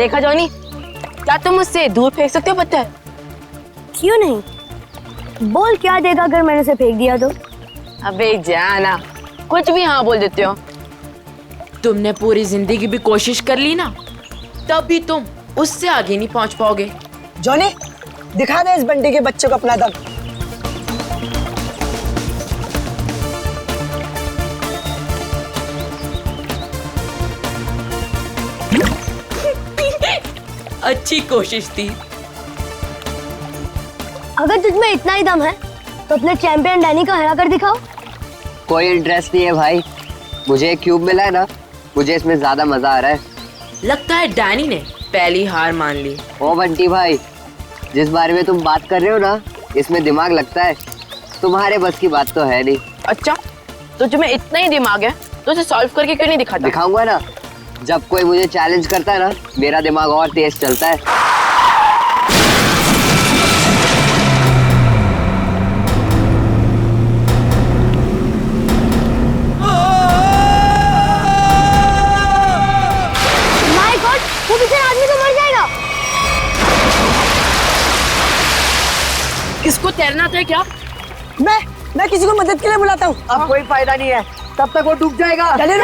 देखा जॉनी, क्या तुम मुझसे दूर फेंक सकते हो पत्थर? क्यों नहीं, बोल क्या देगा अगर मैंने उसे फेंक दिया तो? अबे जाना, कुछ भी हाँ बोल देते हो। तुमने पूरी जिंदगी भी कोशिश कर ली ना, तब भी तुम उससे आगे नहीं पहुंच पाओगे। जॉनी, दिखा दे इस बंटी के बच्चे को अपना दम। अच्छी कोशिश थी। अगर तुझमें इतना ही दम है तो अपने चैंपियन डैनी को हरा कर दिखाओ। कोई इंटरेस्ट नहीं है भाई, मुझे एक क्यूब मिला है ना, मुझे इसमें ज्यादा मजा आ रहा है। लगता है डैनी ने पहली हार मान ली। ओ बंटी भाई, जिस बारे में तुम बात कर रहे हो ना, इसमें दिमाग लगता है, तुम्हारे बस की बात तो है नहीं। अच्छा, तो तुम्हें इतना ही दिमाग है तो उसे सॉल्व करके क्यों नहीं दिखाता? दिखाऊंगा ना, जब कोई मुझे चैलेंज करता है ना, मेरा दिमाग और तेज चलता है। माय गॉड, वो बेचारा आदमी तो मर जाएगा। किसको तैरना आता है क्या? मैं किसी को मदद के लिए बुलाता हूँ। अब कोई फायदा नहीं है, तब तक वो डूब जाएगा। डैनी,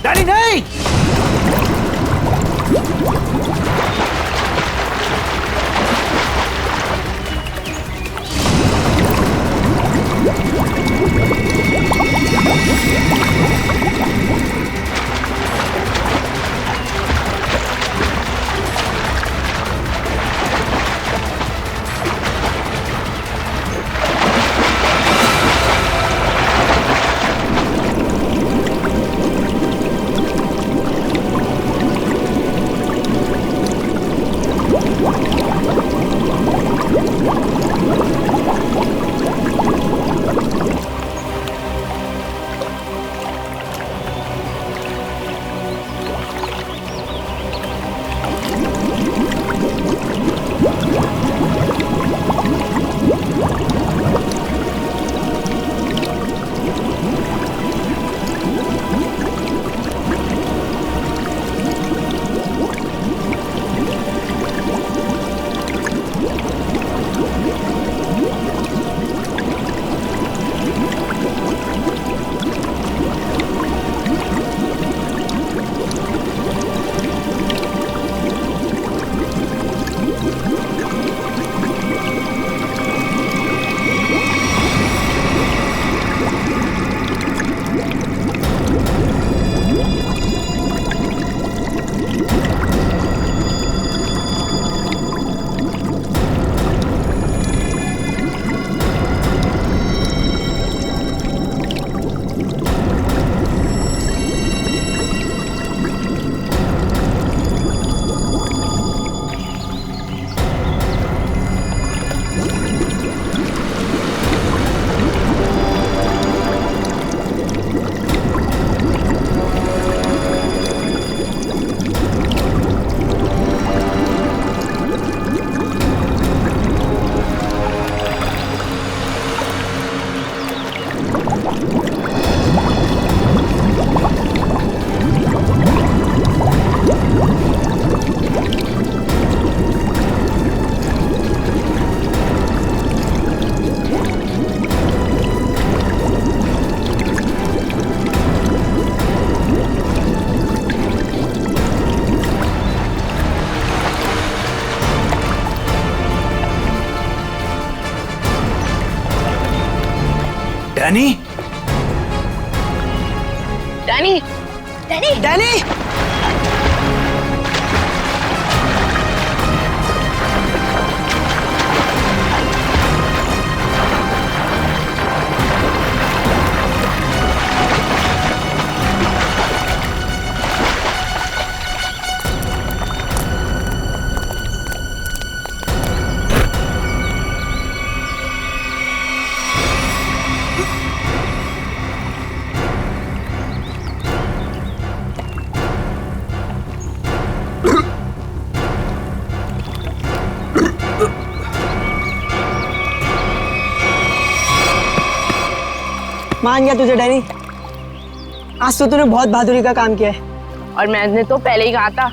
डैनी नहीं। डैनी, डैनी, डैनी, डैनी, मान गया तुझे डैनी, आज तो तूने बहुत बहादुरी का काम किया है। और मैंने तो पहले ही कहा था,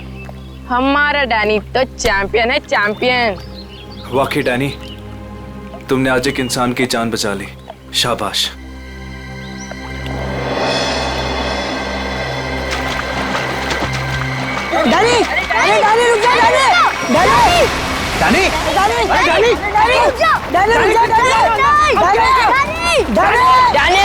हमारा डैनी तो चैंपियन है, चैंपियन। वाकई डैनी, तुमने आज एक इंसान की जान बचा ली, शाबाश। डैनी, अरे डैनी रुक जा, Danny, Danny, Danny, Danny, Danny, Danny रुक जा, डैनी रुक जा, डैनी, डैनी, डैनी।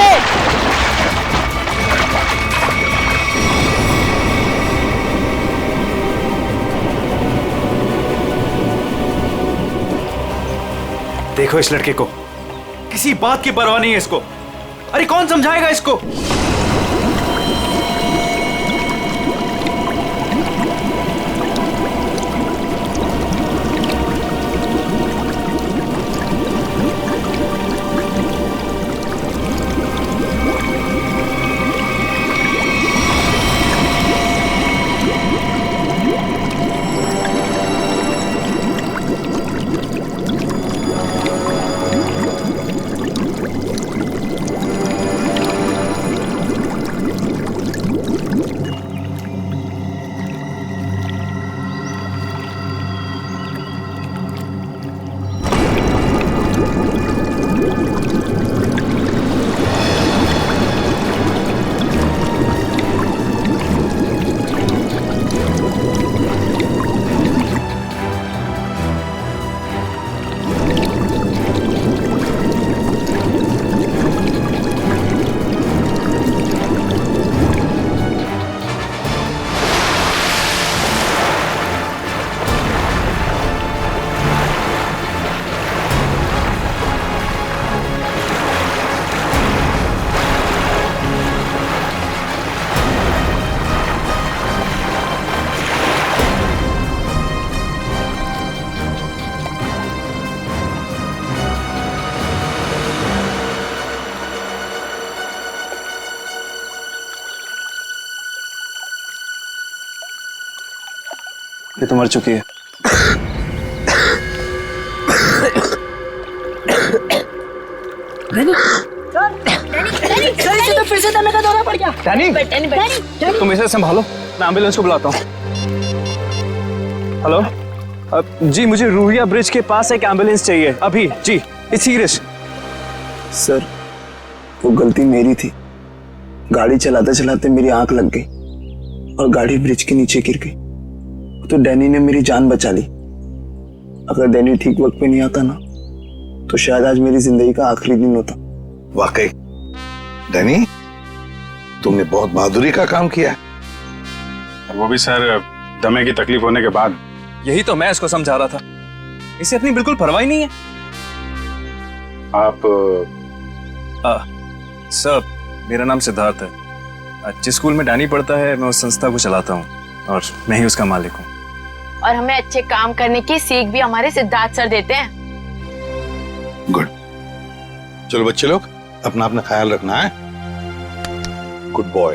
देखो इस लड़के को, किसी बात की परवाह नहीं है इसको। अरे कौन समझाएगा इसको? ये तो मर चुकी है। फिर से दमे का दौरा पड़ गया। डैनी, तुम इसे संभालो, मैं एम्बुलेंस को बुलाता हूँ। हेलो, जी मुझे रूहिया ब्रिज के पास एक एम्बुलेंस चाहिए अभी। जी, इट्स सीरियस। सर, वो गलती मेरी थी। गाड़ी चलाते चलाते मेरी आंख लग गई और गाड़ी ब्रिज के नीचे गिर गई। तो डैनी ने मेरी जान बचा ली। अगर डैनी ठीक वक्त पे नहीं आता ना, तो शायद आज मेरी जिंदगी का आखिरी दिन होता। वाकई डैनी, तुमने बहुत बहादुरी का काम किया है। और वो भी सर, दमे की तकलीफ होने के बाद। यही तो मैं इसको समझा रहा था, इसे अपनी बिल्कुल परवाह ही नहीं है। आप सर, मेरा नाम सिद्धार्थ है। जिस स्कूल में डैनी पढ़ता है, मैं उस संस्था को चलाता हूँ और मैं ही उसका मालिक हूँ। और हमें अच्छे काम करने की सीख भी हमारे सिद्धार्थ सर देते हैं। गुड। चलो बच्चे लोग, अपना अपना ख्याल रखना है। Good boy.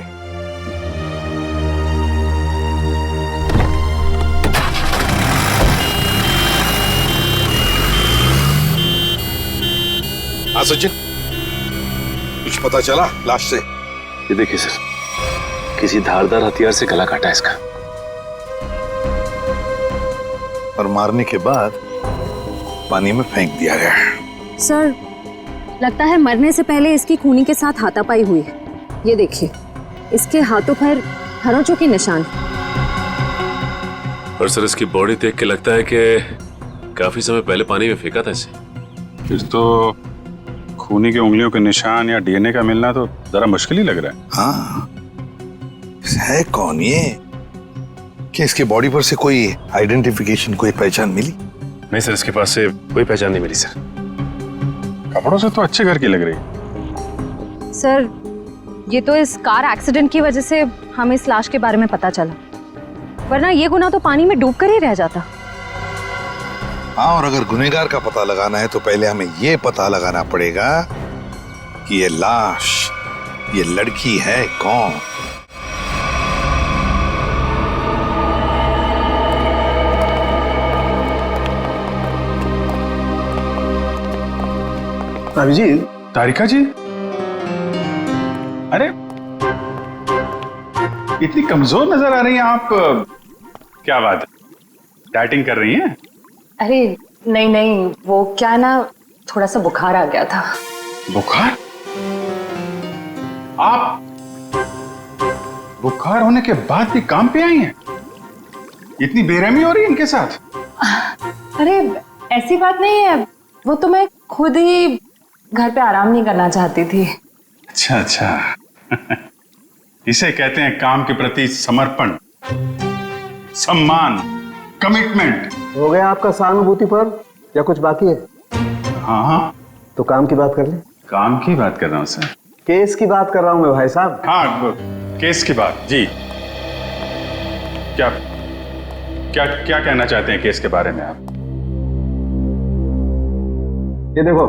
हाँ सचिन, कुछ पता चला लाश से? ये देखिए सर, किसी धारदार हथियार से गला काटा है इसका। और मारने के बाद पानी में फेंक दिया गया। सर, लगता है मरने से पहले इसकी खूनी के साथ हाथापाई हुई है। ये देखिए, इसके हाथों पर खरोंचों के निशान। और सर, इसकी बॉडी देख के लगता है कि काफी समय पहले पानी में फेंका था इसे। फिर तो खूनी की उंगलियों के निशान या डीएनए का मिलना तो जरा मुश्किल ही लग रहा है। हाँ, है कौन ये? क्या इसके बॉडी पर से कोई आइडेंटिफिकेशन, कोई पहचान मिली? नहीं सर, इसके पास से कोई पहचान नहीं मिली सर। कपड़ों से तो अच्छे घर की लग रही है। सर, ये तो इस कार एक्सीडेंट की वजह से हमें इस लाश के बारे में पता चला, वरना ये गुनाह तो पानी में डूब कर ही रह जाता। हाँ, और अगर गुनहगार का पता लगाना है तो पहले हमें ये पता लगाना पड़ेगा कि ये लाश, ये लड़की है कौन। भाभी जी, तारिका जी, इतनी कमजोर नजर आ रही हैं आप। क्या बात है, डाइटिंग कर रही हैं? अरे नहीं नहीं, वो क्या ना, थोड़ा सा बुखार आ गया था। बुखार? आप बुखार होने के बाद भी काम पे आई हैं? इतनी बेरहमी हो रही है इनके साथ? अरे ऐसी बात नहीं है, वो तो मैं खुद ही घर पे आराम नहीं करना चाहती थी। अच्छा अच्छा। इसे कहते हैं काम के प्रति समर्पण, सम्मान, कमिटमेंट। हो गया आपका सहानुभूति पर या कुछ बाकी है? हाँ हाँ, तो काम की बात कर ले। काम की बात कर रहा हूँ सर। केस की बात कर रहा हूँ मैं भाई साहब। हाँ, केस की बात जी। क्या क्या क्या कहना चाहते हैं केस के बारे में आप? ये देखो,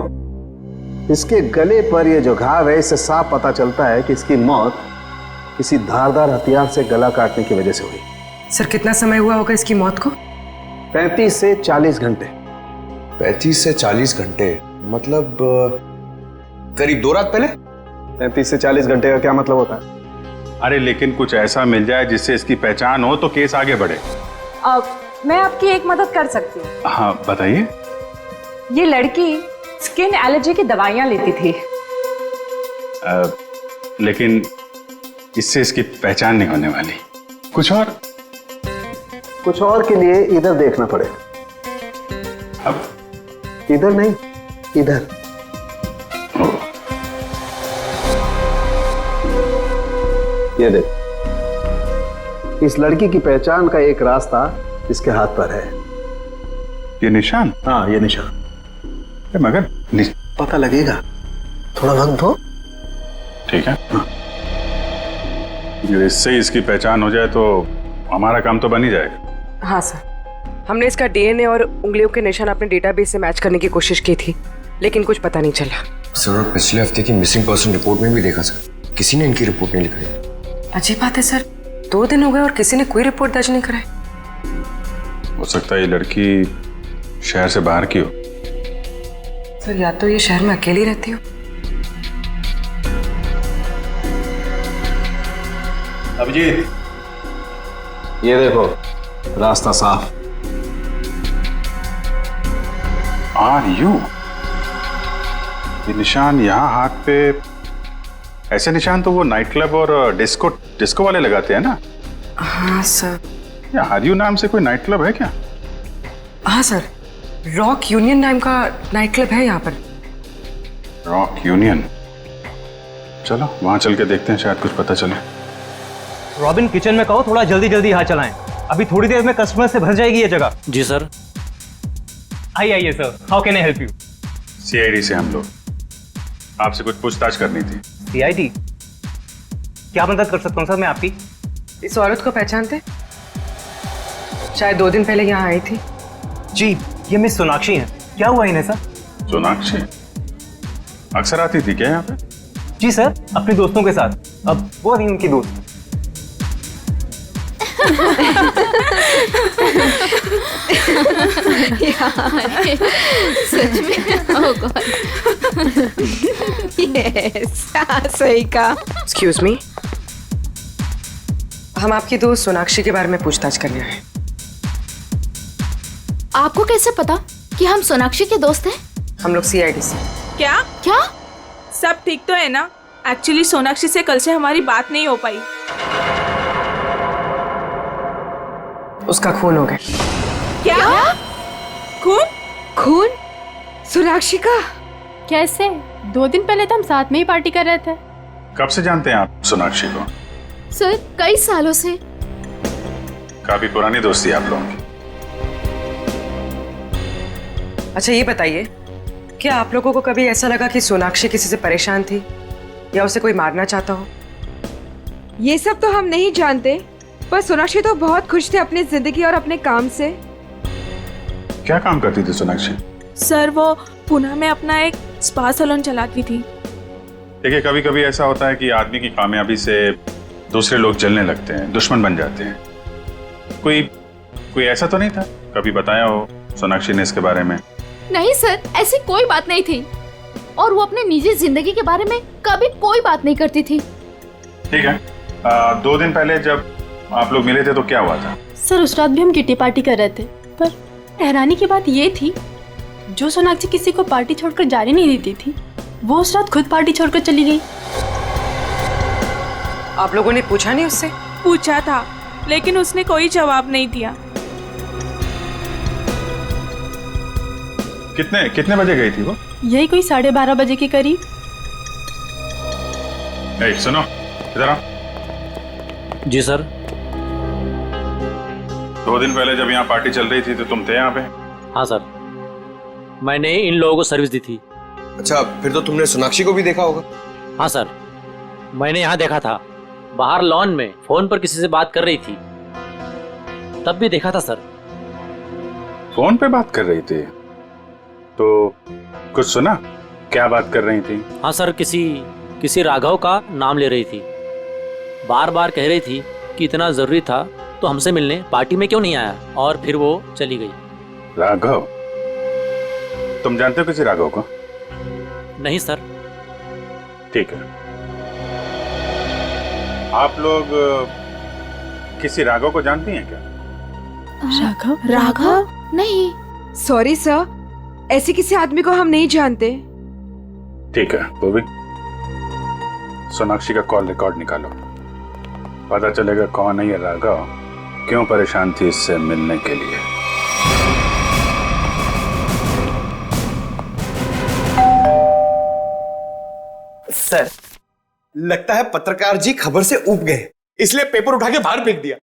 इसके गले पर ये जो घाव है, इससे साफ पता चलता है कि इसकी मौत किसी धारदार हथियार से गला काटने की वजह से हुई। सर कितना समय हुआ होगा इसकी मौत को? 35 से 40 घंटे। 35 से 40 घंटे मतलब करीब 2 रात पहले। 35 से 40 घंटे का क्या मतलब होता है? अरे लेकिन कुछ ऐसा मिल जाए जिससे इसकी पहचान हो तो केस आगे बढ़े। मैं आपकी एक मदद कर सकती हूँ। हाँ बताइए। ये लड़की स्किन एलर्जी की दवाइयाँ लेती थी। लेकिन इससे इसकी पहचान नहीं होने वाली। कुछ और के लिए इधर देखना पड़ेगा। अब इधर नहीं, इधर। ये देख, इस लड़की की पहचान का एक रास्ता इसके हाथ पर है। ये निशान? हाँ, ये निशान। मगर पता लगेगा, थोड़ा वक्त दो। ठीक है। हाँ। इससे इसकी पहचान हो जाए तो हमारा काम तो बन ही जाएगा। हाँ सर, हमने इसका डीएनए और उंगलियों के निशान अपने डेटाबेस से मैच करने की कोशिश की थी, लेकिन कुछ पता नहीं चला। सर, और पिछले हफ्ते की मिसिंग पर्सन रिपोर्ट में भी देखा सर, किसी ने इनकी रिपोर्ट नहीं लिखाई। अजीब बात है सर, 2 दिन हो गए और किसी ने कोई रिपोर्ट दर्ज नहीं कराई। हो सकता है ये लड़की शहर से बाहर की हो। सर या तो ये शहर में अकेली रहती हो। अभिजीत, ये देखो, रास्ता साफ। Are you? ये निशान यहाँ हाथ पे, ऐसे निशान तो वो नाइट क्लब और डिस्को वाले लगाते हैं ना? हाँ सर। क्या आर यू नाम से कोई नाइट क्लब है क्या? हाँ सर, रॉक यूनियन नाम का नाइट क्लब है यहाँ पर। Rock union? चलो वहां चल के देखते हैं, शायद कुछ पता चले। रॉबिन, किचन में कहो थोड़ा जल्दी जल्दी यहाँ चलाएं, अभी थोड़ी देर में कस्टमर से भर जाएगी ये जगह। जी सर। आइए sir, how can I help you? CID से हम लोग, आपसे कुछ पूछताछ करनी थी। सीआईडी? क्या मदद कर सकता हूँ सर मैं आपकी? इस औरत को पहचानते? शायद 2 दिन पहले यहाँ आई थी। जी, ये मिस सोनाक्षी हैं। क्या हुआ इन्हें सर? सोनाक्षी अक्सर आती थी क्या यहाँ पे? जी सर, अपने दोस्तों के साथ। अब वो नहीं उनकी दोस्त। सच में? ओह गॉड। यस, सही कहा। एक्सक्यूज मी, हम आपकी दोस्त सोनाक्षी के बारे में पूछताछ कर रहे हैं। आपको कैसे पता कि हम सोनाक्षी के दोस्त हैं? हम लोग सीआईडी से। क्या? क्या? सब ठीक तो है ना? एक्चुअली सोनाक्षी से कल से हमारी बात नहीं हो पाई। उसका खून हो गया। क्या? खून? खून? सोनाक्षी का? कैसे? 2 दिन पहले तो हम साथ में ही पार्टी कर रहे थे। कब से जानते हैं आप सोनाक्षी को? सर, कई सालों से। काफी पुरानी दोस्ती है आप लोगों की। अच्छा ये बताइए, क्या आप लोगों को कभी ऐसा लगा कि सोनाक्षी किसी से परेशान थी या उसे कोई मारना चाहता हो? ये सब तो हम नहीं जानते, पर सोनाक्षी तो बहुत खुश थे अपनी जिंदगी और अपने काम से। क्या काम करती थी सोनाक्षी? सर, वो पुणे में अपना एक स्पा सैलून चलाती थी। देखिए, कभी कभी ऐसा होता है कि आदमी की कामयाबी से दूसरे लोग जलने लगते हैं, दुश्मन बन जाते हैं। कोई ऐसा तो नहीं था? कभी बताया हो सोनाक्षी ने इसके बारे में? नहीं सर, ऐसी कोई बात नहीं थी, और वो अपने निजी जिंदगी के बारे में कभी कोई बात नहीं करती थी। ठीक है, 2 दिन पहले जब आप लोग मिले थे तो क्या हुआ था? सर उस रात भी हम किटी पार्टी कर रहे थे, पर हैरानी की बात ये थी जो सोनाक्षी किसी को पार्टी छोड़कर जाने नहीं देती थी, वो उस रात खुद पार्टी छोड़कर चली गई। आप लोगों ने पूछा नहीं उससे? पूछा था लेकिन उसने कोई जवाब नहीं दिया। कितने बजे गई थी वो? यही कोई 12:30 बजे के करीब। सुनो, इधर आओ। जी सर। 2 दिन पहले जब यहाँ पार्टी चल रही थी तो तुम थे यहाँ पे? हाँ सर, मैंने इन लोगों को सर्विस दी थी। अच्छा, फिर तो तुमने सोनाक्षी को भी देखा होगा? हाँ सर, मैंने यहाँ देखा था, बाहर लॉन में फोन पर किसी से बात कर रही थी, तब भी देखा था सर। फोन पे बात कर रही थी तो कुछ सुना? क्या बात कर रही थी? हाँ सर, किसी राघव का नाम ले रही थी, बार बार कह रही थी कि इतना जरूरी था तो हमसे मिलने पार्टी में क्यों नहीं आया, और फिर वो चली गई। राघव? तुम जानते हो किसी राघव को? नहीं सर। ठीक है, आप लोग किसी राघव को जानती हैं क्या? राघव? राघव? नहीं। सॉरी सर, ऐसे किसी आदमी को हम नहीं जानते। ठीक है, वो भी सोनाक्षी का कॉल रिकॉर्ड निकालो, पता चलेगा कौन है ये राघव, क्यों परेशान थी इससे मिलने के लिए। सर, लगता है पत्रकार जी खबर से ऊब गए, इसलिए पेपर उठा के बाहर फेंक दिया।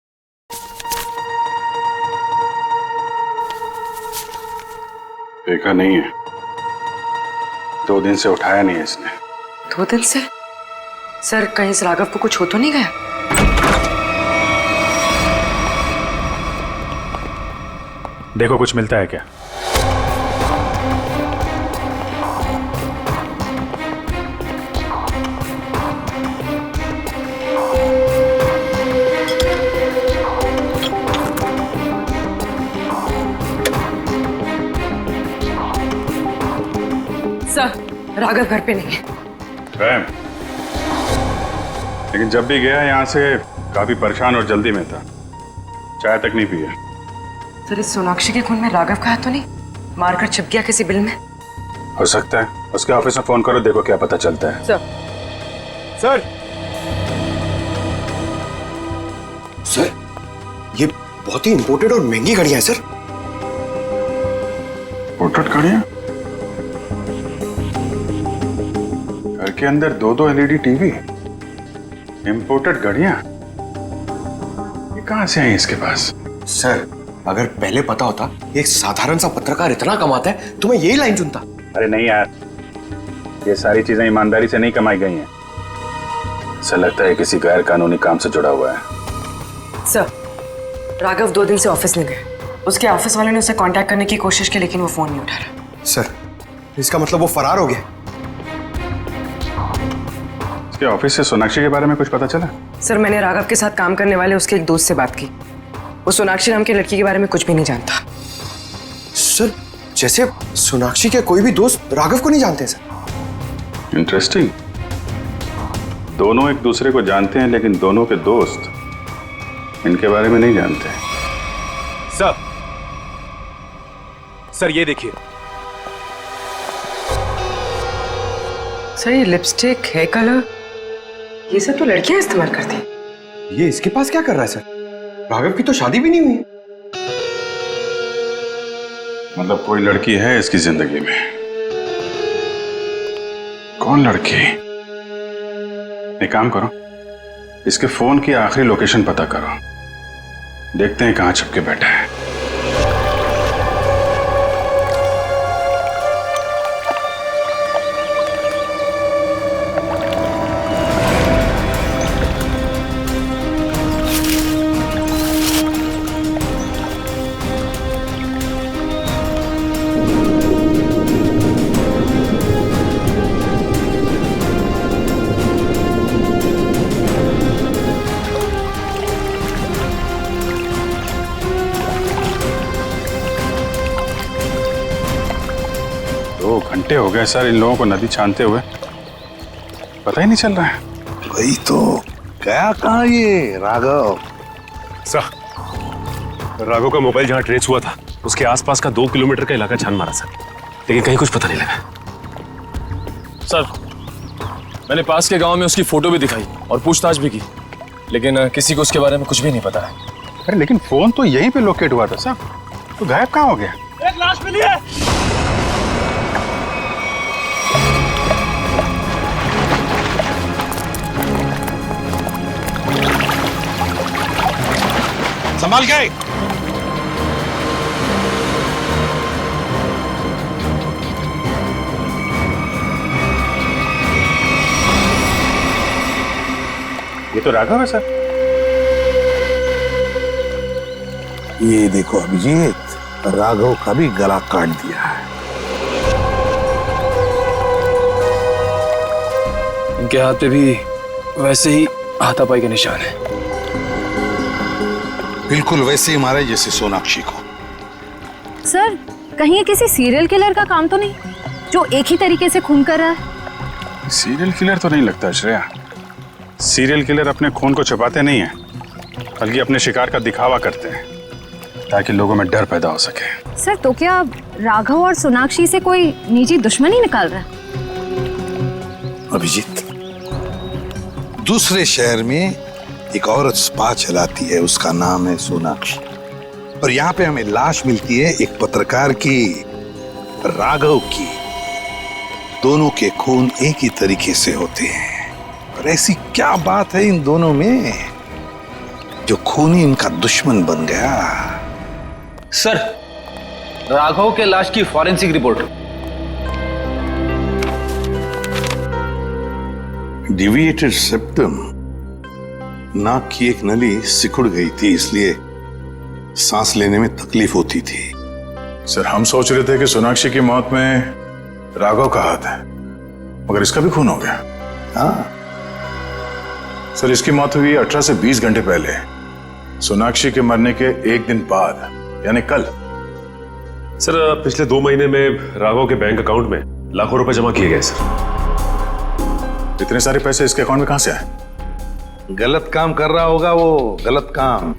देखा नहीं है, 2 दिन से उठाया नहीं है इसने। 2 दिन से? सर, कहीं इस राघव को कुछ हो तो नहीं गया? देखो कुछ मिलता है क्या? सर, राघव घर पे नहीं है। लेकिन जब भी गया यहाँ से काफी परेशान और जल्दी में था, चाय तक नहीं पिया। सर, इस सोनाक्षी के खून में राघव का हाथ तो नहीं? मारकर छिप गया किसी बिल में? हो सकता है, उसके ऑफिस में फोन करो, देखो क्या पता चलता है। सर, ये बहुत ही इंपोर्टेड और महंगी घड़ियां हैं सर। इंपोर्टेड घड़ियां? घर के अंदर 2-2 LED टीवी, इंपोर्टेड घड़ियां, ये कहां से आई इसके पास? सर, अगर पहले पता होता एक साधारण सा पत्रकार इतना कमाता है तो मैं यही लाइन चुनता। अरे नहीं यार, ये सारी चीजें ईमानदारी से नहीं कमाई गई हैं। ऐसा लगता है किसी गैर कानूनी काम से जुड़ा हुआ है। सर, राघव 2 दिन से ऑफिस नहीं गए। उसके ऑफिस वाले ने उसे कांटेक्ट करने की कोशिश की लेकिन वो फोन नहीं उठा रहा। सर, इसका मतलब वो फरार हो गया। इसके ऑफिस से सोनाक्षी के बारे में कुछ पता चला? सर, मैंने राघव के साथ काम करने वाले उसके एक दोस्त से बात की, वो सोनाक्षी नाम की लड़की के बारे में कुछ भी नहीं जानता। सर, जैसे सोनाक्षी के कोई भी दोस्त राघव को नहीं जानते सर। इंटरेस्टिंग, दोनों एक दूसरे को जानते हैं लेकिन दोनों के दोस्त इनके बारे में नहीं जानते। सर ये देखिए। सर, ये लिपस्टिक, हेयर कलर, ये सब तो लड़कियां इस्तेमाल करती हैं। ये इसके पास क्या कर रहा है सर? राघव की तो शादी भी नहीं हुई है। मतलब कोई लड़की है इसकी जिंदगी में। कौन लड़की? एक काम करो, इसके फोन की आखिरी लोकेशन पता करो, देखते हैं कहां छुप के बैठा है। घंटे हो गए सर इन लोगों को नदी छानते हुए, पता ही नहीं चल रहा है। वही तो गया कहाँ ये राघव? सर, राघव का मोबाइल जहाँ ट्रेस हुआ था उसके आसपास का 2 किलोमीटर का इलाका छान मारा सर, लेकिन कहीं कुछ पता नहीं लगा। सर, मैंने पास के गांव में उसकी फोटो भी दिखाई और पूछताछ भी की, लेकिन किसी को उसके बारे में कुछ भी नहीं पता है। अरे लेकिन फोन तो यहीं पे लोकेट हुआ था सर, तो गायब कहाँ हो गया? एक लाश मिली है। संभाल के। ये तो राघव है सर। ये देखो अभिजीत, राघव का भी गला काट दिया है। इनके हाथ पे भी वैसे ही हाथापाई के निशान है। बिल्कुल वैसे ही मारे जैसे सोनाक्षी को। सर, कहीं ये किसी सीरियल किलर का काम तो नहीं जो एक ही तरीके से खून कर रहा है? सीरियल किलर तो नहीं लगता श्रेया। सीरियल किलर अपने खून को छुपाते नहीं हैं, बल्कि अपने शिकार का दिखावा करते हैं ताकि लोगों में डर पैदा हो सके। सर, तो क्या राघव और सोनाक्षी से कोई निजी दुश्मनी निकाल रहा है? अभिजीत, दूसरे शहर में एक औरत स्पा चलाती है, उसका नाम है सोनाक्षी, और यहाँ पे हमें लाश मिलती है एक पत्रकार की, राघव की। दोनों के खून एक ही तरीके से होते हैं, और ऐसी क्या बात है इन दोनों में जो खूनी इनका दुश्मन बन गया? सर, राघव के लाश की फॉरेंसिक रिपोर्ट। डिविएटेड सेप्टम, नाक की एक नली सिकुड़ गई थी, इसलिए सांस लेने में तकलीफ होती थी। सर, हम सोच रहे थे कि सोनाक्षी की मौत में राघव का हाथ है, मगर इसका भी खून हो गया। हाँ सर, इसकी मौत हुई 18 से 20 घंटे पहले, सोनाक्षी के मरने के एक दिन बाद, यानी कल। सर, पिछले 2 महीने में राघव के बैंक अकाउंट में लाखों रुपए जमा किए गए सर। इतने सारे पैसे इसके अकाउंट में कहां से आए? गलत काम कर रहा होगा वो, गलत काम।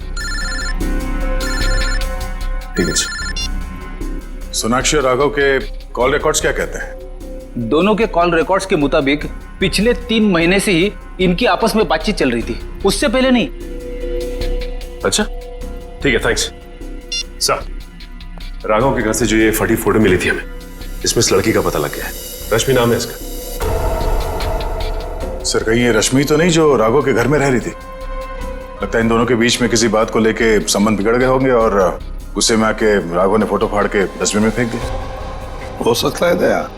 ठीक है सर। सोनाक्षी और राघव के कॉल रिकॉर्ड्स क्या कहते हैं? दोनों के कॉल रिकॉर्ड्स के मुताबिक पिछले 3 महीने से ही इनकी आपस में बातचीत चल रही थी, उससे पहले नहीं। अच्छा, ठीक है, थैंक्स। सर, राघव के घर से जो ये फटी फोटो मिली थी हमें, इसमें इस लड़की का पता लग गया है। रश्मि नाम है इसका। सर, कहीं ये रश्मि तो नहीं जो राघव के घर में रह रही थी? लगता है इन दोनों के बीच में किसी बात को लेके संबंध बिगड़ गए होंगे और गुस्से में आके राघव ने फोटो फाड़ के डस्टबिन में फेंक दिया। हो सकता है दया,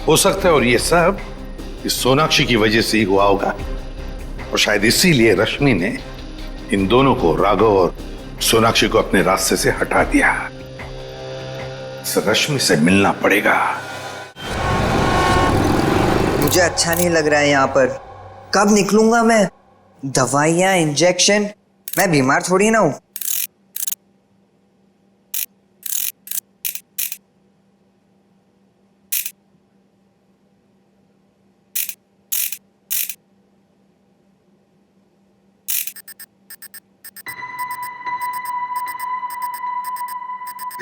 हो सकता है, और ये सब इस सोनाक्षी की वजह से ही हुआ होगा, और शायद इसीलिए रश्मि ने इन दोनों को, राघव और सोनाक्षी को, अपने रास्ते से हटा दिया। रश्मि से मिलना पड़ेगा। मुझे अच्छा नहीं लग रहा है यहाँ पर। कब निकलूंगा मैं? दवाइयाँ, इंजेक्शन, मैं बीमार थोड़ी ना हूँ।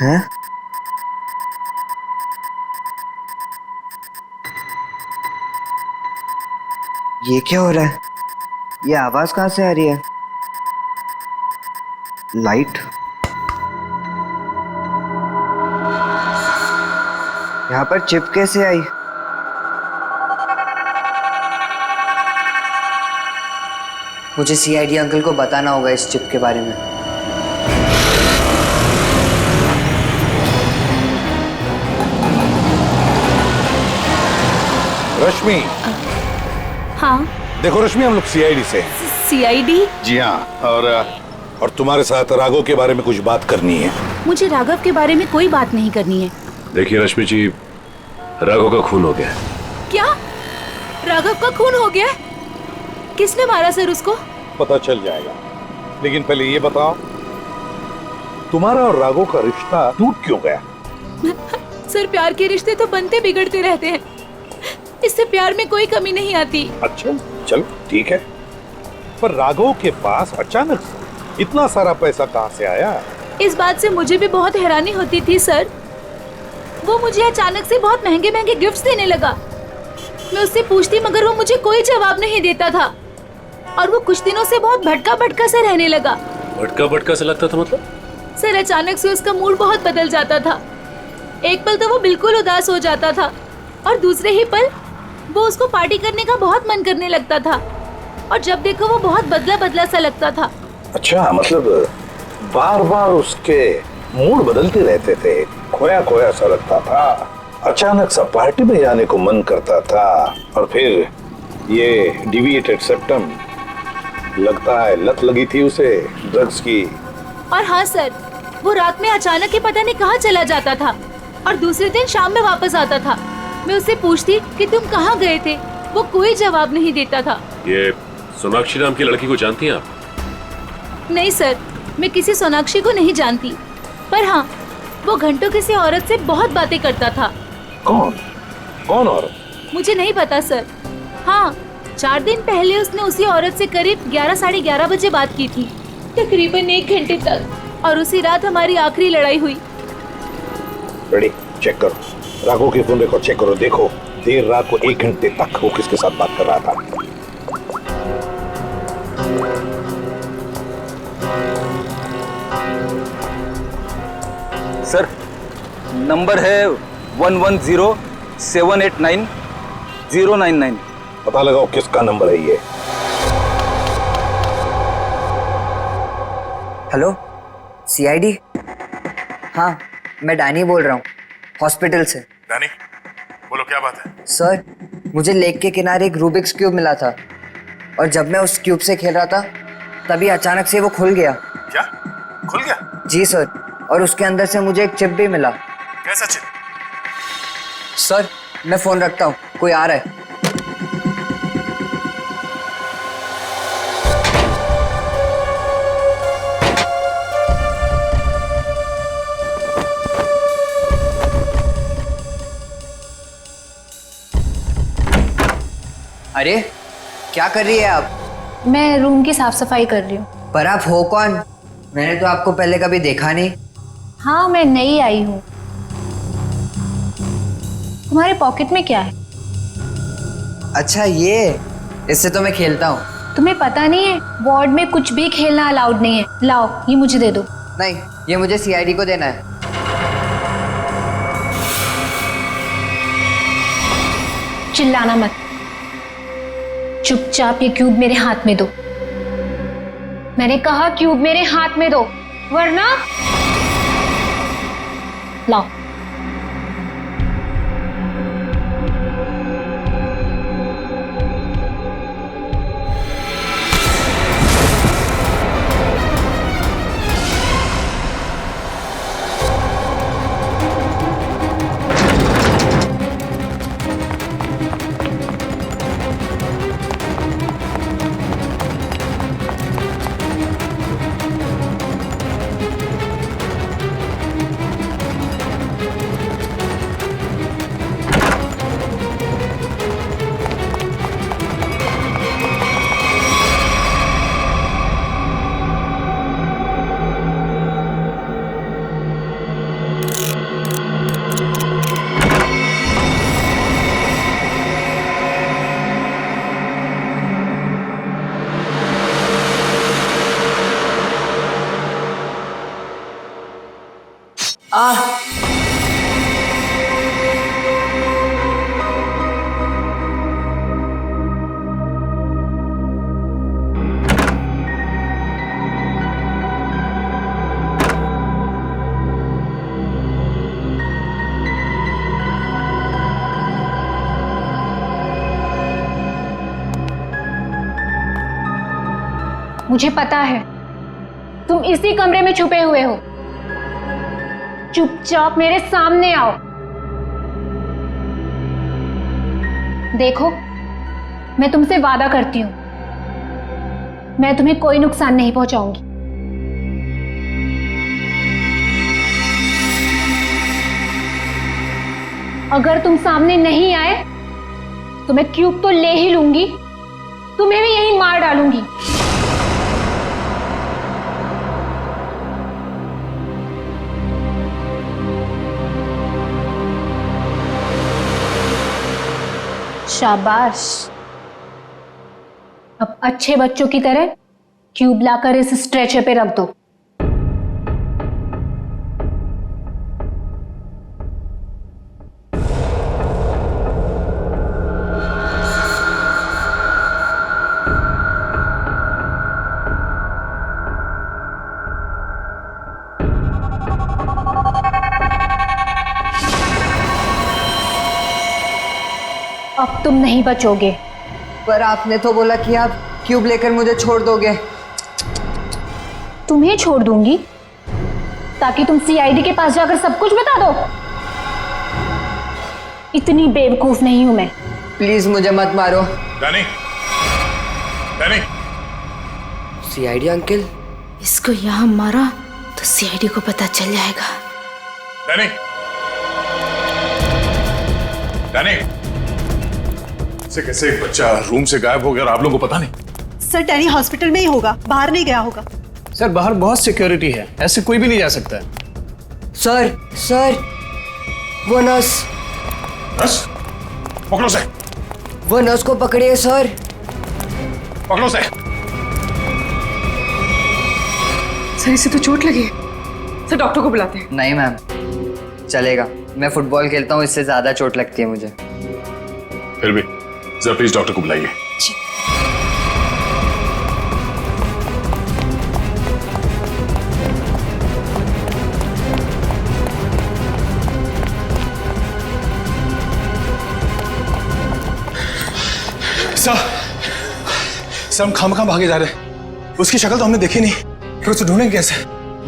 हैं? ये क्या हो रहा है? ये आवाज कहां से आ रही है? लाइट? यहाँ पर चिप कैसे आई? मुझे सीआईडी अंकल को बताना होगा इस चिप के बारे में। रश्मि। हाँ। देखो रश्मि, हम लोग सीआईडी से। सीआईडी? जी हाँ, और तुम्हारे साथ राघव के बारे में कुछ बात करनी है। मुझे राघव के बारे में कोई बात नहीं करनी है। देखिए रश्मि जी, राघव का खून हो गया। क्या? राघव का खून हो गया? किसने मारा सर उसको? पता चल जाएगा, लेकिन पहले ये बताओ, तुम्हारा और राघव का रिश्ता टूट क्यों गया? सर, प्यार के रिश्ते तो बनते बिगड़ते रहते हैं, इससे प्यार में कोई कमी नहीं आती। अच्छा, चलो ठीक है, पर राघव के पास अचानक से इतना सारा पैसा कहाँ से आया? इस बात से मुझे भी बहुत हैरानी होती थी सर। वो मुझे अचानक से बहुत महंगे महंगे गिफ्ट्स देने लगा। मैं उससे पूछती मगर वो मुझे कोई जवाब नहीं देता था और वो कुछ दिनों से बहुत भटका भटका सा रहने लगा। भटका भटका सा लगता था मतलब? सर अचानक से उसका मूड बहुत बदल जाता था। एक पल तो वो बिल्कुल उदास हो जाता था और दूसरे ही पल वो उसको पार्टी करने का बहुत मन करने लगता था और जब देखो वो बहुत बदला बदला सा लगता था। अच्छा, मतलब बार बार उसके मूड बदलते रहते थे, खोया खोया सा लगता था, अचानक सा पार्टी में जाने को मन करता था और फिर ये डिविएटेड सेप्टम, लगता है लत लगी थी उसे ड्रग्स की। और हाँ सर, वो रात में अचानक ही पता नहीं कहाँ चला जाता था और दूसरे दिन शाम में वापस आता था। मैं उससे पूछती कि तुम कहाँ गए थे, वो कोई जवाब नहीं देता था। ये सोनाक्षी नाम की लड़की को जानती हैं आप? नहीं सर, मैं किसी सोनाक्षी को नहीं जानती, पर हाँ वो घंटों किसी औरत से बहुत बातें करता था। कौन? कौन औरत? मुझे नहीं पता सर। हाँ, 4 दिन पहले उसने उसी औरत से करीब 11 साढ़े 11 बजे बात की थी, तकरीबन 1 घंटे तक, और उसी रात हमारी आखिरी लड़ाई हुई। रेडी, चेक करो राघव के फोन रिकॉर्ड चेक करो, देखो देर रात को 1 घंटे तक वो किसके साथ बात कर रहा था। सर नंबर है 110789 पता लगाओ किसका नंबर है ये। Hello, CID? हाँ, मैं डैनी बोल रहा हूँ, हॉस्पिटल से। डैनी, बोलो क्या बात है? सर, मुझे लेक के किनारे एक रूबिक्स क्यूब मिला था और जब मैं उस क्यूब से खेल रहा था तभी अचानक से वो खुल गया। क्या? खुल गया? जी सर, और उसके अंदर से मुझे एक चिप भी मिला। कैसा चिप? सर, मैं फोन रखता हूँ, कोई आ रहा है। अरे क्या कर रही है आप? मैं रूम की साफ सफाई कर रही हूँ। पर आप हो कौन? मैंने तो आपको पहले कभी देखा नहीं। हाँ, मैं नई आई हूँ। तुम्हारे पॉकेट में क्या है? अच्छा ये, इससे तो मैं खेलता हूँ। तुम्हें पता नहीं है, वार्ड में कुछ भी खेलना अलाउड नहीं है। लाओ, ये मुझे दे दो। नहीं, ये मुझे सीआईडी को देना है। चिल्लाना मत, चुपचाप ये क्यूब मेरे हाथ में दो। मैंने कहा क्यूब मेरे हाथ में दो, वरना लाओ। मुझे पता है तुम इसी कमरे में छुपे हुए हो। चुपचाप मेरे सामने आओ। देखो, मैं तुमसे वादा करती हूं, मैं तुम्हें कोई नुकसान नहीं पहुंचाऊंगी। अगर तुम सामने नहीं आए तो मैं क्यूब तो ले ही लूंगी, तुम्हें भी यहीं मार डालूंगी। शाबाश। अब अच्छे बच्चों की तरह क्यूब लाकर इस स्ट्रेचर पे रख दो। अब तुम नहीं बचोगे। पर आपने तो बोला कि आप क्यूब लेकर मुझे छोड़ दोगे। तुम्हें छोड़ दूंगी ताकि तुम सीआईडी के पास जाकर सब कुछ बता दो। इतनी बेवकूफ नहीं हूं मैं। प्लीज मुझे मत मारो। Danny, Danny. CID uncle? इसको यहां मारा तो सीआईडी को पता चल जाएगा। Danny, Danny. से कैसे एक बच्चा रूम से गायब हो गया और आप लोगों को पता नहीं? सर डैनी हॉस्पिटल में ही होगा, बाहर नहीं गया होगा। सर बाहर बहुत सिक्योरिटी है, ऐसे कोई भी नहीं जा सकता है। सर वो नर्स। नर्स? पकड़ो से। वो नर्स को पकड़िए सर। पकड़ो से। सर इसे तो चोट लगी है। सर डॉक्टर को बुलाते हैं। नहीं मैम, चलेगा। मैं फुटबॉल खेलता हूँ, इससे ज्यादा चोट लगती है मुझे। फिर भी जरा प्लीज डॉक्टर को बुलाइए। सर हम खामखा भागे जा रहे हैं। उसकी शक्ल तो हमने देखी नहीं, फिर उसे ढूंढेंगे कैसे?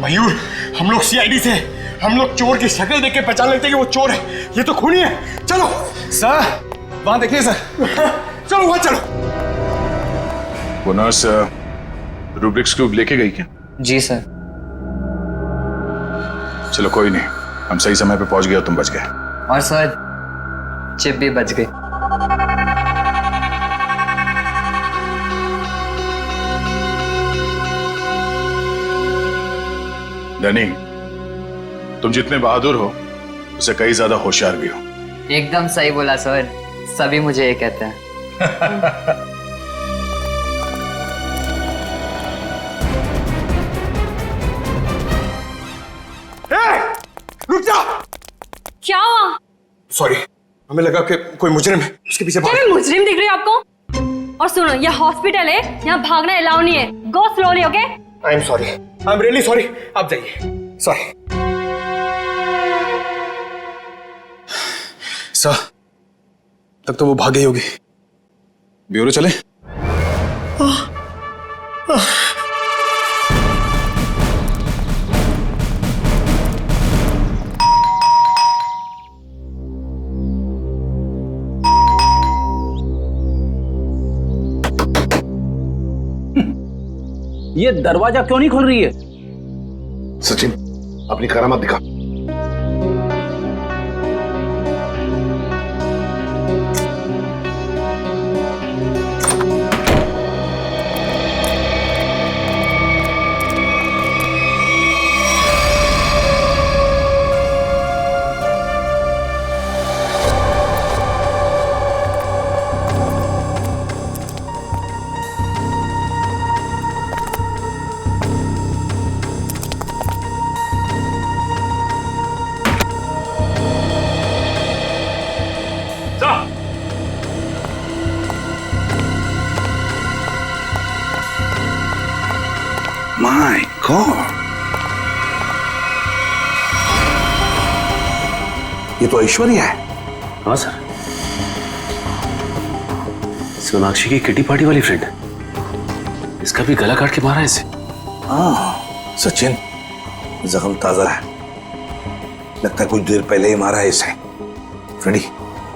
मयूर, हम लोग सीआईडी से, हम लोग चोर की शक्ल देख के पहचान लेते हैं कि वो चोर है। ये तो खूनी है। चलो सर, वहां देखिए सर। चलो वहां चलो। वो नर्स रूब्रिक्स क्यूब लेके गई क्या? जी सर। चलो कोई नहीं, हम सही समय पे पहुंच गए और तुम बच गए। और सर चिप भी बच गई। डैनी, तुम जितने बहादुर हो उससे कई ज्यादा होशियार भी हो। एकदम सही बोला सर, सभी मुझे ये कहते हैं। रुक जा। क्या हुआ? सॉरी, हमें लगा कि कोई मुजरिम है, उसके पीछे भाग। क्या मैं मुजरिम दिख रही हूँ आपको? और सुनो, ये हॉस्पिटल है, यहाँ भागना अलाउ नहीं है। गो slowly, okay? I am sorry, I am really sorry. आप जाइए। सॉरी सर, तब तो वो भाग गई होगी। ब्यूरो चले? ये दरवाजा क्यों नहीं खुल रही है? सचिन, अपनी करामत दिखा। माय गॉड, ये तो ऐश्वर्या है। हाँ सर, सोनाक्षी की किटी पार्टी वाली फ्रेंड है। इसका भी गला काट के मारा है इसे। हाँ सचिन, जख्म ताजा है, लगता है कुछ देर पहले ही मारा है इसे। फ्रेंडी,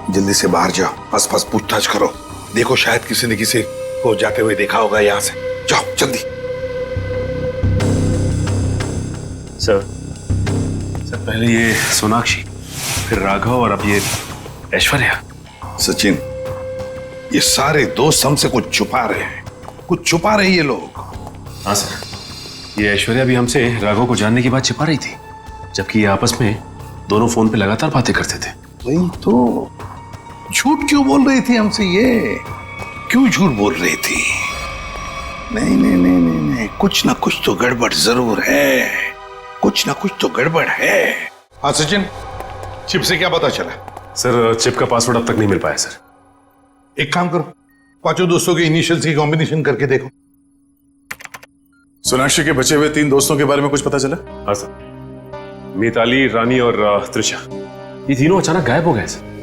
जल्दी से बाहर जाओ, आसपास पूछताछ करो, देखो शायद किसी ने किसी को जाते हुए देखा होगा यहाँ से। जाओ जल्दी। सर पहले ये सोनाक्षी, फिर राघव और अब ये ऐश्वर्या। सचिन, ये सारे दोस्त हमसे कुछ छुपा रहे हैं, कुछ छुपा रहे ये लोग। हाँ सर, ये ऐश्वर्या भी हमसे राघव को जानने की बात छिपा रही थी, जबकि ये आपस में दोनों फोन पे लगातार बातें करते थे। वही तो, झूठ क्यों बोल रही थी हमसे? ये क्यों झूठ बोल रही थी? नहीं नहीं नहीं नहीं नहीं, कुछ ना कुछ तो गड़बड़ जरूर है, कुछ ना कुछ तो गड़बड़ है। हाँ सचिन, चिप से क्या पता चला? सर चिप का पासवर्ड अब तक नहीं मिल पाया सर। एक काम करो, पांचों दोस्तों के इनिशियल्स की कॉम्बिनेशन करके देखो। सोनाक्षी के बचे हुए 3 दोस्तों के बारे में कुछ पता चला? हाँ सर, मिताली, रानी और त्रिशा, ये तीनों अचानक गायब हो गए सर।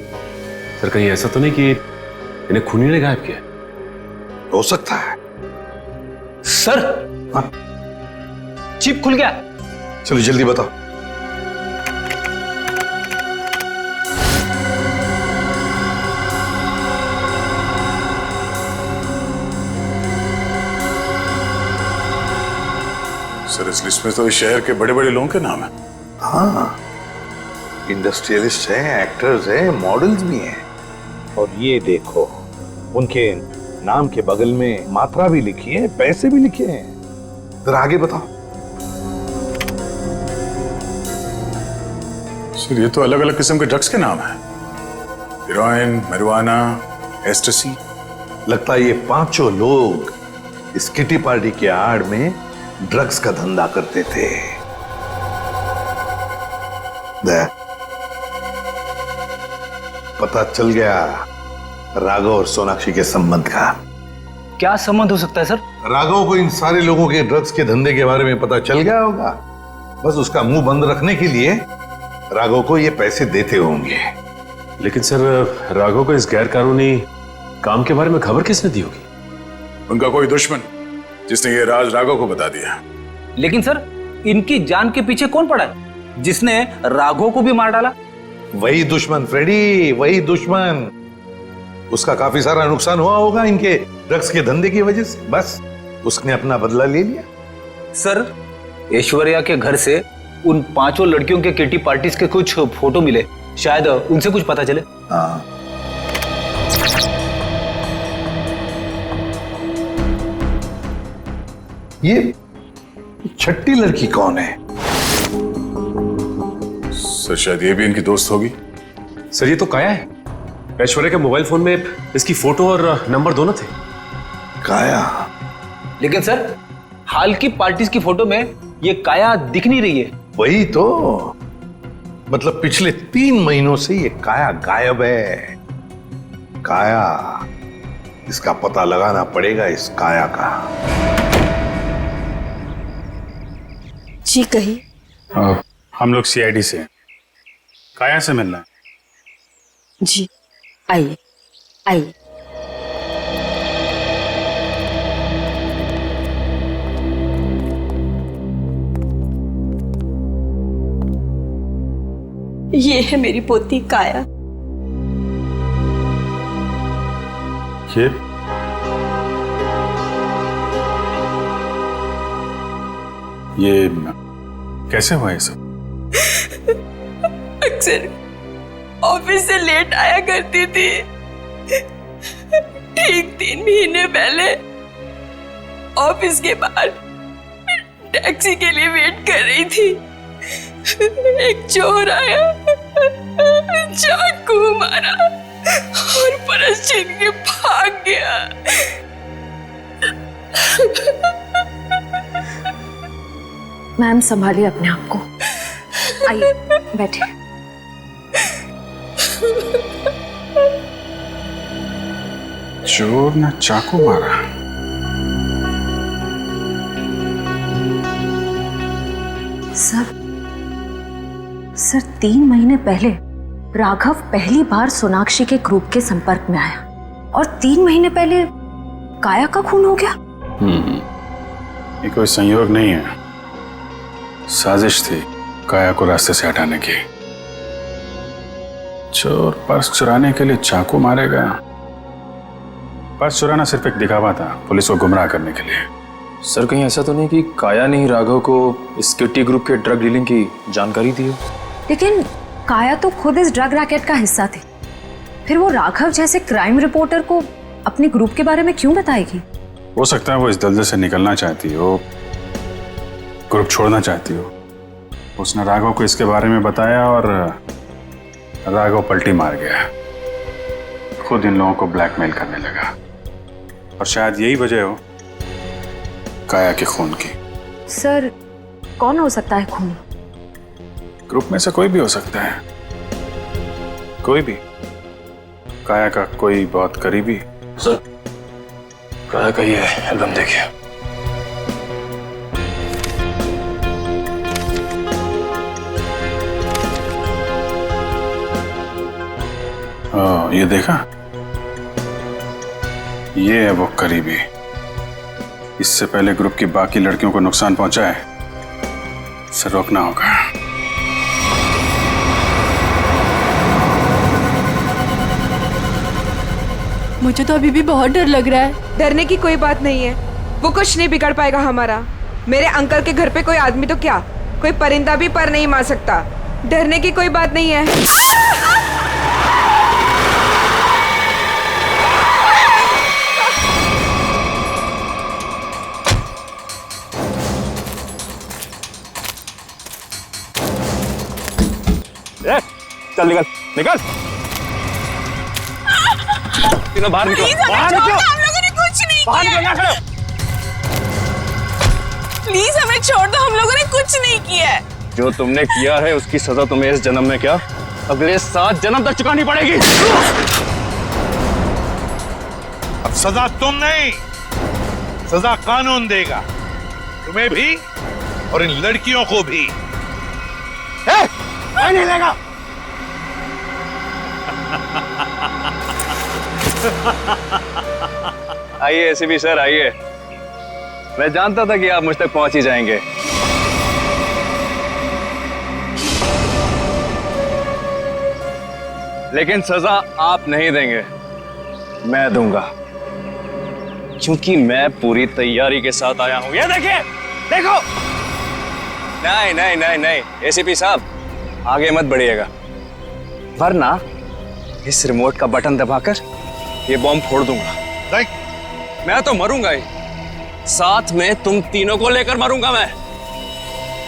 कहीं ऐसा तो नहीं कि इन्हें खूनी ने गायब किया? हो सकता है सर। हाँ? चिप खुल गया। चलो जल्दी बताओ। सर इस लिस्ट में तो इस शहर के बड़े बड़े लोगों के नाम है। हाँ, इंडस्ट्रियलिस्ट हैं, एक्टर्स हैं, मॉडल्स भी हैं। और ये देखो, उनके नाम के बगल में मात्रा भी लिखी है, पैसे भी लिखे हैं। जरा आगे बताओ। सर ये तो अलग अलग किस्म के ड्रग्स के नाम हैं। Heroin, marijuana, एस्टेसी। लगता है ये पांचों लोग इस किटी पार्टी के आड़ में ड्रग्स का धंधा करते थे। पता चल गया राघव और सोनाक्षी के संबंध का। क्या संबंध हो सकता है सर? राघव को इन सारे लोगों के ड्रग्स के धंधे के बारे में पता चल गया होगा। बस उसका मुंह बंद रखने के लिए राघव को ये पैसे देते होंगे। लेकिन सर राघव को इस गैर कानूनी काम के बारे में खबर किसने दी होगी? उनका कोई दुश्मन जिसने ये राज राघव को बता दिया। लेकिन सर इनकी जान के पीछे कौन पड़ा है जिसने राघव को भी मार डाला? वही दुश्मन फ्रेडी, वही दुश्मन। उसका काफी सारा नुकसान हुआ होगा इनके ड्रग्स के धंधे की वजह से। बस उसने अपना बदला ले लिया। सर ऐश्वर्या के घर से उन पांचों लड़कियों के किटी पार्टीज के कुछ फोटो मिले, शायद उनसे कुछ पता चले। हाँ। ये छठी लड़की कौन है? सर शायद ये भी इनकी दोस्त होगी। सर ये तो काया है। ऐश्वर्या के मोबाइल फोन में इसकी फोटो और नंबर दोनों थे। काया? लेकिन सर हाल की पार्टीज की फोटो में ये काया दिख नहीं रही है। वही तो, मतलब पिछले 3 महीनों से ये काया गायब है। काया, इसका पता लगाना पड़ेगा, इस काया का। जी कही। हम लोग सीआईडी से हैं। काया से मिलना है। जी आइए आइए। ये है मेरी पोती काया। ये कैसे हुआ ये सब? अक्सर ऑफिस से लेट आया करती थी। ठीक 3 महीने पहले ऑफिस के बाहर टैक्सी के लिए वेट कर रही थी। एक चोर आया, चाकू मारा और पर्स छीन के भाग गया। मैम संभालिए अपने आप को। आइए बैठे। चोर ने चाकू मारा। सर 3 महीने पहले राघव पहली बार सोनाक्षी के ग्रुप के संपर्क में आया और 3 महीने पहले काया का खून हो गया। ये कोई संयोग नहीं है, साजिश थी काया को रास्ते से हटाने की। चोर पर्स चुराने के लिए चाकू मारेगा। पर्स चुराना सिर्फ एक दिखावा था, पुलिस को गुमराह करने के लिए। सर कहीं ऐसा तो नहीं कि काया ने ही राघव को इस किटी ग्रुप के ड्रग डीलिंग की जानकारी दी हो? लेकिन काया तो खुद इस ड्रग रैकेट का हिस्सा थी, फिर वो राघव जैसे क्राइम रिपोर्टर को अपने ग्रुप के बारे में क्यों बताएगी? हो सकता है वो इस दलदल से निकलना चाहती हो, ग्रुप छोड़ना चाहती हो। उसने राघव को इसके बारे में बताया और राघव पलटी मार गया। खुद इन लोगों को ब्लैकमेल करने लगा। और शायद यही वजह हो काया के खून की। सर, कौन हो सकता है खूनी? ग्रुप में से कोई भी हो सकता है, कोई भी। काया का कोई बहुत करीबी। सर, काया का ये एल्बम देखिए। ये देखा, ये है वो करीबी। इससे पहले ग्रुप की बाकी लड़कियों को नुकसान पहुंचा है, इसे रोकना होगा। मुझे तो अभी भी बहुत डर लग रहा है। डरने की कोई बात नहीं है, वो कुछ नहीं बिगाड़ पाएगा हमारा। मेरे अंकल के घर पे कोई आदमी तो क्या, कोई परिंदा भी पर नहीं मार सकता। डरने की कोई बात नहीं है। चल निकल निकल, तीनों बाहर निकलो, बाहर निकलो। हम लोगों ने कुछ नहीं बाहर किया। निकल, ना प्लीज हमें छोड़ दो, हम लोगों ने कुछ नहीं किया है। जो तुमने किया है उसकी सजा तुम्हें इस जन्म में क्या, अगले 7 जन्म तक चुकानी पड़ेगी। अब सजा तुम नहीं, सजा कानून देगा, तुम्हें भी और इन लड़कियों को भी। नहीं लेगा। आइए एसीपी सर, आइए। मैं जानता था कि आप मुझ तक पहुंच ही जाएंगे। लेकिन सजा आप नहीं देंगे, मैं दूंगा, क्योंकि मैं पूरी तैयारी के साथ आया हूं। ये देखिए, देखो। नहीं नहीं नहीं नहीं एसीपी साहब, आगे मत बढ़िएगा, वरना इस रिमोट का बटन दबाकर ये बॉम्ब फोड़ दूंगा। मैं तो मरूंगा ही, साथ में तुम तीनों को लेकर मरूंगा मैं।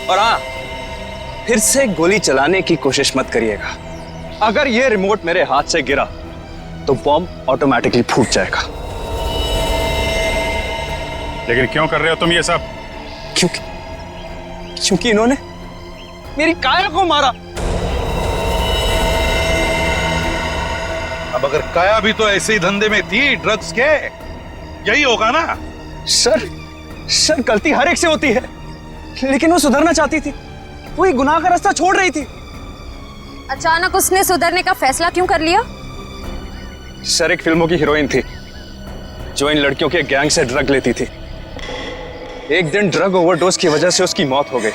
और हाँ, फिर से गोली चलाने की कोशिश मत करिएगा। अगर ये रिमोट मेरे हाथ से गिरा तो बॉम्ब ऑटोमेटिकली फूट जाएगा। लेकिन क्यों कर रहे हो तुम ये सब? क्योंकि इन्होंने मेरी काया को मारा। अब अगर काया भी तो ऐसे ही धंधे में थी, ड्रग्स के, यही होगा ना? सर गलती हर एक से होती है, लेकिन वो सुधरना चाहती थी, वो गुनाह का रास्ता छोड़ रही थी। अचानक उसने सुधरने का फैसला क्यों कर लिया? सर, एक फिल्मों की हीरोइन थी जो इन लड़कियों के गैंग से ड्रग लेती थी। एक दिन ड्रग ओवरडोज की वजह से उसकी मौत हो गई।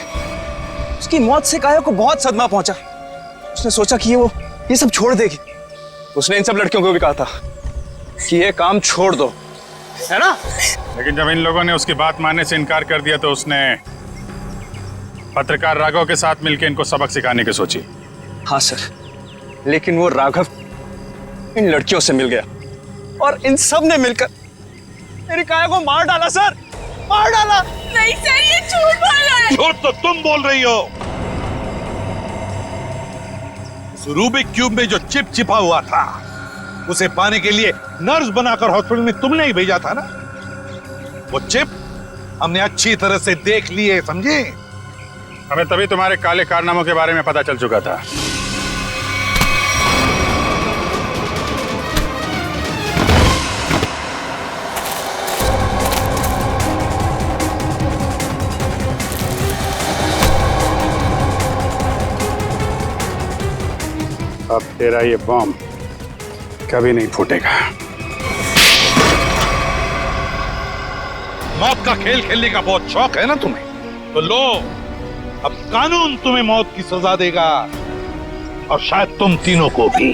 उसकी मौत से काया को बहुत सदमा पहुंचा। उसने सोचा कि वो ये सब छोड़ देगी। उसने इन सब लड़कियों को भी कहा था कि ये काम छोड़ दो, है ना? लेकिन जब इन लोगों ने उसकी बात मानने से इनकार कर दिया तो उसने पत्रकार राघव के साथ मिलकर इनको सबक सिखाने की सोची। हाँ सर, लेकिन वो राघव इन लड़कियों से मिल गया और इन सब ने मिलकर मेरी काया को मार डाला। सर, मार डाला। नहीं सर, ये झूठ बोल रहा है। झूठ तो तुम बोल रही हो। उस रूबिक क्यूब में जो चिप छिपा हुआ था, उसे पाने के लिए नर्स बनाकर हॉस्पिटल में तुमने ही भेजा था ना? वो चिप हमने अच्छी तरह से देख ली है, समझे? हमें तभी तुम्हारे काले कारनामों के बारे में पता चल चुका था। अब तेरा ये बॉम्ब कभी नहीं फूटेगा। मौत का खेल खेलने का बहुत शौक है ना तुम्हें? तो लो, अब कानून तुम्हें मौत की सजा देगा, और शायद तुम तीनों को भी।